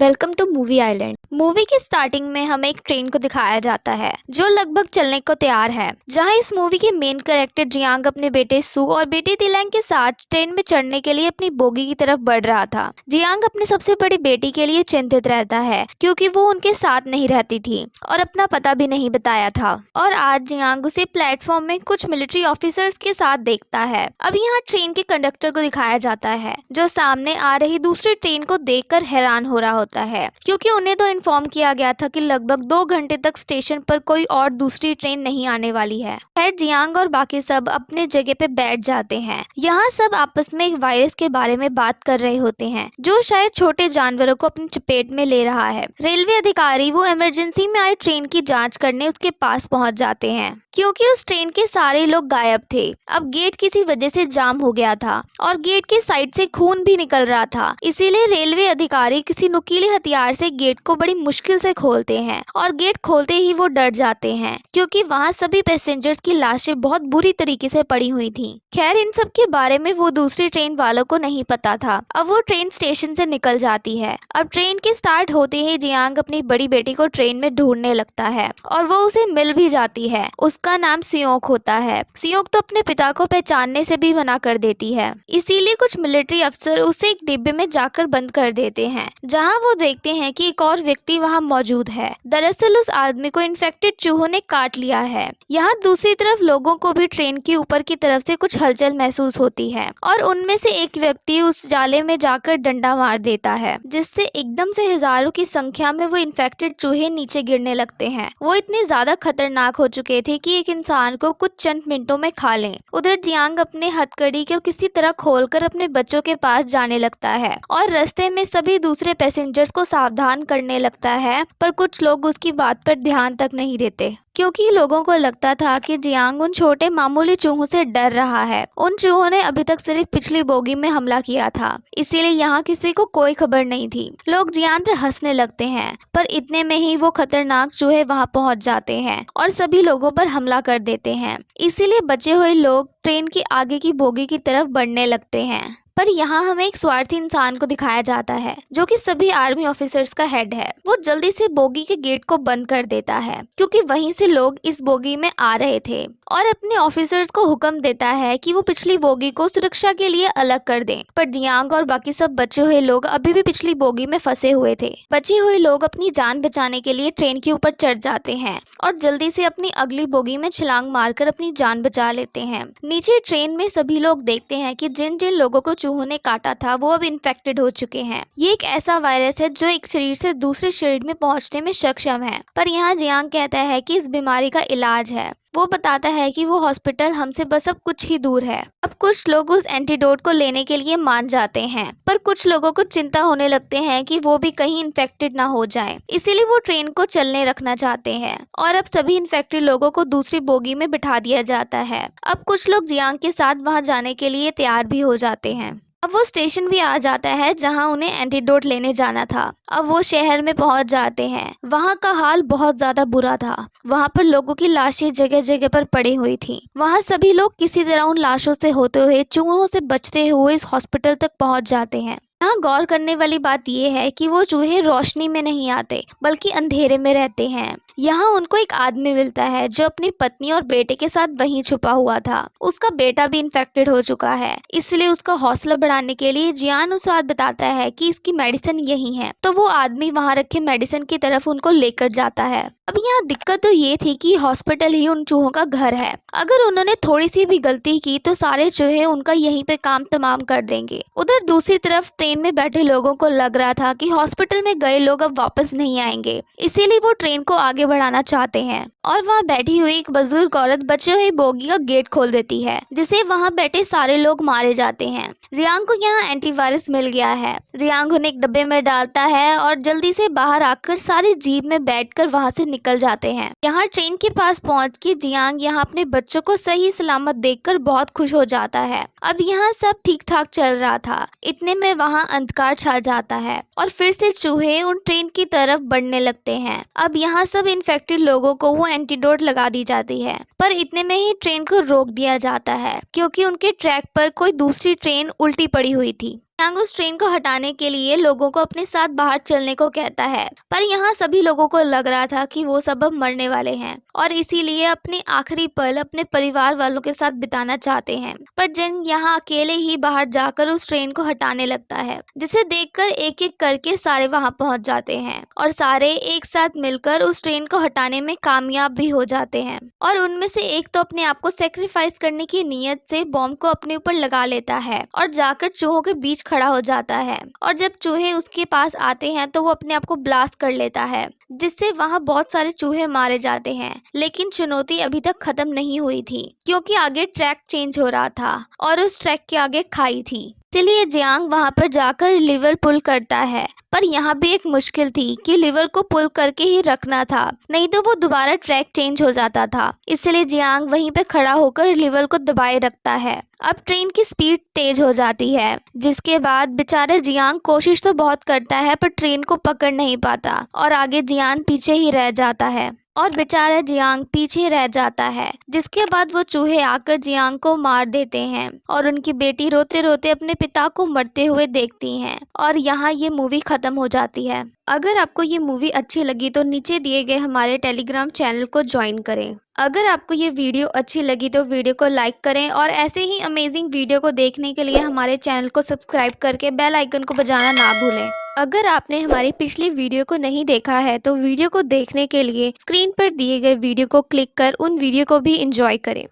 Welcome to movie island. Movie के starting में हमें एक ट्रेन को दिखाया जाता है जो लगभग चलने को तैयार है, जहां इस मूवी के मेन कैरेक्टर जियांग अपने बेटे सू और बेटी तिलैंग के साथ ट्रेन में चढ़ने के लिए अपनी बोगी की तरफ बढ़ रहा था। जियांग अपनी सबसे बड़ी बेटी के लिए चिंतित रहता है क्योंकि वो उनके साथ नहीं रहती थी और अपना पता भी नहीं बताया था। और आज जियांग उसे प्लेटफॉर्म में कुछ मिलिट्री ऑफिसर्स के साथ देखता है। अब यहाँ ट्रेन के कंडक्टर को दिखाया जाता है जो सामने आ रही दूसरी ट्रेन को देखकर हैरान हो रहा होता है क्योंकि उन्हें तो इन्फॉर्म किया गया था कि लगभग 2 घंटे तक स्टेशन पर कोई और दूसरी ट्रेन नहीं आने वाली है। खैर जियांग और बाकी सब अपने जगह पे बैठ जाते हैं। यहाँ सब आपस में एक वायरस के बारे में बात कर रहे होते हैं जो शायद छोटे जानवरों को अपनी चपेट में ले रहा है। रेलवे अधिकारी वो इमरजेंसी में आई ट्रेन की जांच करने उसके पास पहुंच जाते हैं क्योंकि उस ट्रेन के सारे लोग गायब थे। अब गेट किसी वजह से जाम हो गया था और गेट की साइड से खून भी निकल रहा था, इसीलिए रेलवे अधिकारी किसी नुकीले हथियार से गेट को बड़ी मुश्किल से खोलते हैं और गेट खोलते ही वो डर जाते हैं क्योंकि वहाँ सभी पैसेंजर्स की लाशें बहुत बुरी तरीके से पड़ी हुई थी। खैर इन सब के बारे में वो दूसरी ट्रेन वालों को नहीं पता था। अब वो ट्रेन स्टेशन से निकल जाती है। अब ट्रेन के स्टार्ट होते ही जियांग अपनी बड़ी बेटी को ट्रेन में ढूंढने लगता है और वो उसे मिल भी जाती है। उसका नाम सियोक होता है। सियोक तो अपने पिता को पहचानने से भी मना कर देती है, इसीलिए कुछ मिलिट्री अफसर उसे एक डिब्बे में जाकर बंद कर देते हैं जहां वो देखते हैं कि एक और व्यक्ति वहां मौजूद है। दरअसल उस आदमी को इन्फेक्टेड चूहों ने काट लिया है। यहाँ दूसरी तरफ लोगों को भी ट्रेन की ऊपर की तरफ से कुछ हलचल महसूस होती है और उनमें से एक व्यक्ति उस जाले में जाकर डंडा मार देता है जिससे एकदम से हजारों की संख्या में वो इन्फेक्टेड चूहे नीचे गिरने लगते हैं। वो इतने ज्यादा खतरनाक हो चुके थे कि एक इंसान को कुछ चंद मिनटों में खा लें। उधर जियांग अपने हथकड़ी को किसी तरह खोलकर अपने बच्चों के पास जाने लगता है और रास्ते में सभी दूसरे पैसेंजर्स को सावधान करने लगता है, पर कुछ लोग उसकी बात पर ध्यान तक नहीं देते क्योंकि लोगों को लगता था कि जियांग उन छोटे मामूली चूहों से डर रहा है। उन चूहों ने अभी तक सिर्फ पिछली बोगी में हमला किया था, इसीलिए यहाँ किसी को कोई खबर नहीं थी। लोग जियांग पर हंसने लगते हैं, पर इतने में ही वो खतरनाक चूहे वहाँ पहुँच जाते हैं और सभी लोगों पर हमला कर देते हैं। इसीलिए बचे हुए लोग ट्रेन की आगे की बोगी की तरफ बढ़ने लगते हैं। पर यहाँ हमें एक स्वार्थी इंसान को दिखाया जाता है जो कि सभी आर्मी ऑफिसर्स का हेड है। वो जल्दी से बोगी के गेट को बंद कर देता है क्योंकि वहीं से लोग इस बोगी में आ रहे थे और अपने ऑफिसर्स को हुक्म देता है कि वो पिछली बोगी को सुरक्षा के लिए अलग कर दें। पर जियांग और बाकी सब बचे हुए लोग अभी भी पिछली बोगी में फंसे हुए थे। बचे हुए लोग अपनी जान बचाने के लिए ट्रेन के ऊपर चढ़ जाते हैं और जल्दी से अपनी अगली बोगी में छलांग मारकर अपनी जान बचा लेते हैं। नीचे ट्रेन में सभी लोग देखते हैं कि जिन जिन लोगों को चूहों ने काटा था वो अब इन्फेक्टेड हो चुके हैं। ये एक ऐसा वायरस है जो एक शरीर से दूसरे शरीर में पहुंचने में सक्षम है। पर यहाँ जियांग कहता है कि इस बीमारी का इलाज है। वो बताता है कि वो हॉस्पिटल हमसे बस अब कुछ ही दूर है। अब कुछ लोग उस एंटीडोट को लेने के लिए मान जाते हैं, पर कुछ लोगों को चिंता होने लगते हैं कि वो भी कहीं इन्फेक्टेड ना हो जाए, इसीलिए वो ट्रेन को चलने रखना चाहते हैं और अब सभी इन्फेक्टेड लोगों को दूसरी बोगी में बिठा दिया जाता है। अब कुछ लोग जियांग के साथ वहां जाने के लिए तैयार भी हो जाते हैं। अब वो स्टेशन भी आ जाता है जहां उन्हें एंटीडोट लेने जाना था। अब वो शहर में पहुंच जाते हैं। वहां का हाल बहुत ज्यादा बुरा था। वहां पर लोगों की लाशें जगह जगह पर पड़ी हुई थी। वहां सभी लोग किसी तरह उन लाशों से होते हुए चूहों से बचते हुए इस हॉस्पिटल तक पहुंच जाते हैं। यहाँ गौर करने वाली बात यह है कि वो चूहे रोशनी में नहीं आते बल्कि अंधेरे में रहते हैं। यहाँ उनको एक आदमी मिलता है जो अपनी पत्नी और बेटे के साथ वहीं छुपा हुआ था। उसका बेटा भी इन्फेक्टेड हो चुका है, इसलिए उसका हौसला बढ़ाने के लिए जियान उसे बताता है कि इसकी मेडिसिन यही है। तो वो आदमी वहाँ रखे मेडिसिन की तरफ उनको लेकर जाता है। अब यहाँ दिक्कत तो ये थी कि हॉस्पिटल ही उन चूहों का घर है। अगर उन्होंने थोड़ी सी भी गलती की तो सारे चूहे उनका यहीं पे काम तमाम कर देंगे। उधर दूसरी तरफ ट्रेन में बैठे लोगों को लग रहा था कि हॉस्पिटल में गए लोग अब वापस नहीं आएंगे, इसीलिए वो ट्रेन को आगे बढ़ाना चाहते हैं और वहाँ बैठी हुई एक बुजुर्ग औरत बचे हुए बोगी का गेट खोल देती है, जिसे वहाँ बैठे सारे लोग मारे जाते हैं। जियांग को यहाँ एंटीवायरस मिल गया है। जियांग उन्हें एक डब्बे में डालता है और जल्दी से बाहर आकर सारे जीप में बैठकर वहाँ से निकल जाते हैं। यहाँ ट्रेन के पास पहुँच के जियांग यहाँ अपने बच्चों को सही सलामत देखकर बहुत खुश हो जाता है। अब यहाँ सब ठीक ठाक चल रहा था, इतने में वहाँ अंधकार छा जाता है और फिर से चूहे उन ट्रेन की तरफ बढ़ने लगते हैं। अब यहाँ सब इन्फेक्टेड लोगों को वो एंटीडोट लगा दी जाती है, पर इतने में ही ट्रेन को रोक दिया जाता है क्योंकि उनके ट्रैक पर कोई दूसरी ट्रेन उल्टी पड़ी हुई थी। यांग उस ट्रेन को हटाने के लिए लोगों को अपने साथ बाहर चलने को कहता है, पर यहाँ सभी लोगों को लग रहा था कि वो सब अब मरने वाले हैं और इसीलिए अपने आखिरी पल अपने परिवार वालों के साथ बिताना चाहते हैं। पर जिंग यहाँ अकेले ही बाहर जाकर उस ट्रेन को हटाने लगता है, जिसे देखकर एक एक करके सारे वहां पहुंच जाते हैं और सारे एक साथ मिलकर उस ट्रेन को हटाने में कामयाब भी हो जाते हैं। और उनमें से एक तो अपने आप को सेक्रीफाइस करने की नीयत से बॉम्ब को अपने ऊपर लगा लेता है और जाकर चूहों के बीच खड़ा हो जाता है। और जब चूहे उसके पास आते हैं तो वो अपने आप को ब्लास्ट कर लेता है, जिससे वहां बहुत सारे चूहे मारे जाते हैं। लेकिन चुनौती अभी तक खत्म नहीं हुई थी, क्योंकि आगे ट्रैक चेंज हो रहा था और उस ट्रैक के आगे खाई थी। इसलिए जियांग वहां पर जाकर लीवर पुल करता है, पर यहाँ भी एक मुश्किल थी कि लीवर को पुल करके ही रखना था, नहीं तो वो दोबारा ट्रैक चेंज हो जाता था। इसलिए जियांग वहीं पे खड़ा होकर लीवर को दबाए रखता है। अब ट्रेन की स्पीड तेज हो जाती है, जिसके बाद बेचारे जियांग कोशिश तो बहुत करता है पर ट्रेन को पकड़ नहीं पाता और आगे जियान पीछे ही रह जाता है और बेचारा जियांग पीछे रह जाता है। जिसके बाद वो चूहे आकर जियांग को मार देते हैं और उनकी बेटी रोते रोते अपने पिता को मरते हुए देखती हैं और यहाँ ये मूवी खत्म हो जाती है। अगर आपको ये मूवी अच्छी लगी तो नीचे दिए गए हमारे टेलीग्राम चैनल को ज्वाइन करें। अगर आपको ये वीडियो अच्छी लगी तो वीडियो को लाइक करें और ऐसे ही अमेजिंग वीडियो को देखने के लिए हमारे चैनल को सब्सक्राइब करके बेल आइकन को बजाना ना भूलें। अगर आपने हमारी पिछली वीडियो को नहीं देखा है तो वीडियो को देखने के लिए स्क्रीन पर दिए गए वीडियो को क्लिक कर उन वीडियो को भी एंजॉय करें।